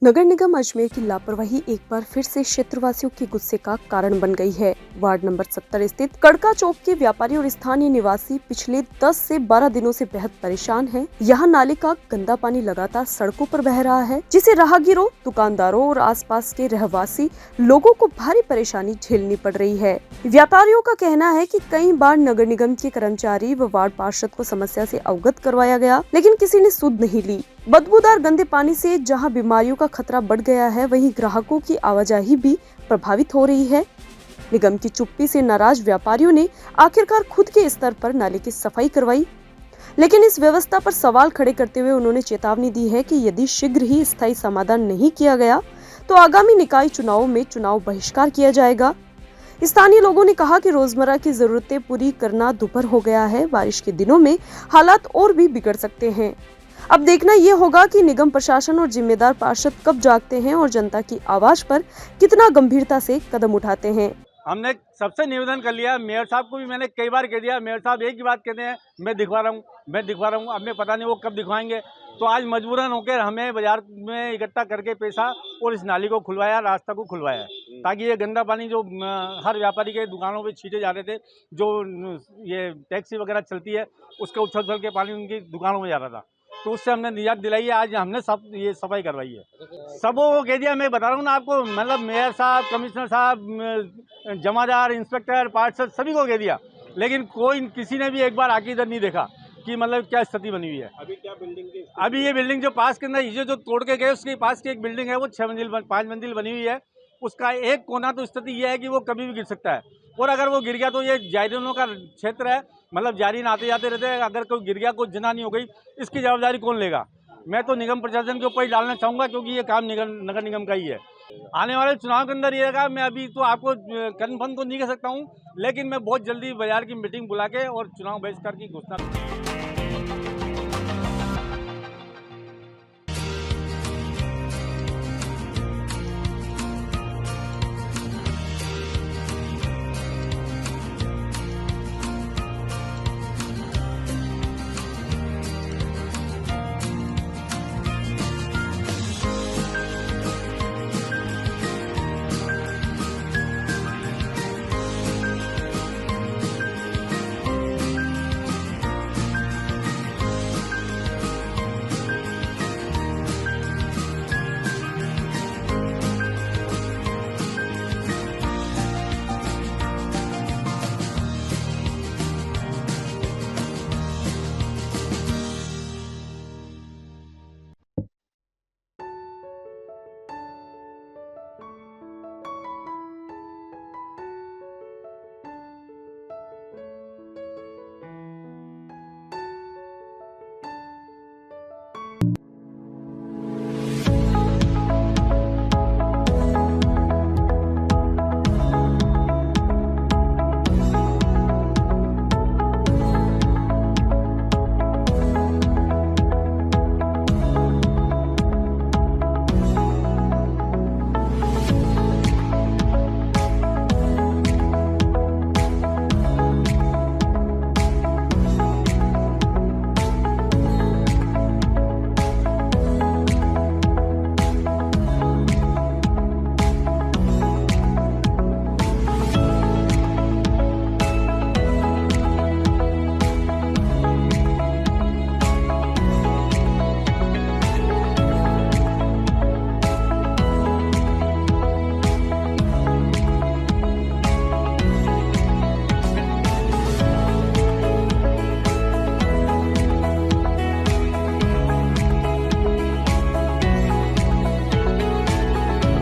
नगर निगम अजमेर की लापरवाही एक बार फिर से क्षेत्रवासियों के गुस्से का कारण बन गई है। वार्ड नंबर 70 स्थित कड़का चौक के व्यापारी और स्थानीय निवासी पिछले 10 से 12 दिनों से बेहद परेशान हैं। यहाँ नाले का गंदा पानी लगातार सड़कों पर बह रहा है, जिसे राहगीरों, दुकानदारों और आसपास के रहवासी लोगों को भारी परेशानी झेलनी पड़ रही है। व्यापारियों का कहना है कि कई बार नगर निगम के कर्मचारी व वार्ड पार्षद को समस्या से अवगत करवाया गया, लेकिन किसी ने सुध नहीं ली। बदबूदार गंदे पानी से जहां बीमारियों का खतरा बढ़ गया है, वहीं ग्राहकों की आवाजाही भी प्रभावित हो रही है। निगम की चुप्पी से नाराज व्यापारियों ने आखिरकार खुद के स्तर पर नाले की सफाई करवाई, लेकिन इस व्यवस्था पर सवाल खड़े करते हुए उन्होंने चेतावनी दी है कि यदि शीघ्र ही स्थायी समाधान नहीं किया गया तो आगामी निकाय चुनावों में चुनाव बहिष्कार किया जाएगा। स्थानीय लोगों ने कहा कि रोजमर्रा की जरूरतें पूरी करना दुभर हो गया है। बारिश के दिनों में हालात और भी बिगड़ सकते हैं। अब देखना ये होगा कि निगम प्रशासन और जिम्मेदार पार्षद कब जागते हैं और जनता की आवाज पर कितना गंभीरता से कदम उठाते हैं। हमने सबसे निवेदन कर लिया, मेयर साहब को भी मैंने कई बार कह दिया। मेयर साहब एक ही बात कहते हैं, मैं दिखवा रहा हूँ। अब मैं पता नहीं वो कब दिखवाएंगे। तो आज मजबूरन होकर हमें बाजार में इकट्ठा करके पैसा और इस नाली को खुलवाया, रास्ता को खुलवाया, ताकि ये गंदा पानी जो हर व्यापारी के दुकानों पे छींटे जा रहे थे, जो ये टैक्सी वगैरह चलती है उसके उछल के पानी उनकी दुकानों में जा रहा था, तो उससे हमने निजात दिलाई है। आज हमने सब ये सफाई करवाई है। सबों को कह दिया, मैं बता रहा हूँ ना आपको, मतलब मेयर साहब, कमिश्नर साहब, जमादार, इंस्पेक्टर, पार्षद सभी को कह दिया, लेकिन कोई किसी ने भी एक बार आके इधर नहीं देखा कि मतलब क्या स्थिति बनी हुई है। अभी क्या बिल्डिंग की? अभी ये बिल्डिंग जो पास के अंदर ये जो तोड़ के गए, उसके पास की एक बिल्डिंग है, वो 5 मंजिल बनी हुई है। उसका एक कोना तो स्थिति ये है कि वो कभी भी गिर सकता है, और अगर वो गिर गया तो ये जायरीनों का क्षेत्र है, मतलब जायरीन आते जाते रहते हैं। अगर कोई गिर गया, कोई जना नहीं हो गई, इसकी जवाबदारी कौन लेगा? मैं तो निगम प्रशासन के ऊपर ही डालना चाहूँगा, क्योंकि ये काम नगर निगम का ही है। आने वाले चुनाव के अंदर ये रहेगा। मैं अभी तो आपको कन्फर्म तो नहीं कह सकता हूँ, लेकिन मैं बहुत जल्दी बाजार की मीटिंग बुला के और चुनाव बहिष्कार की घोषणा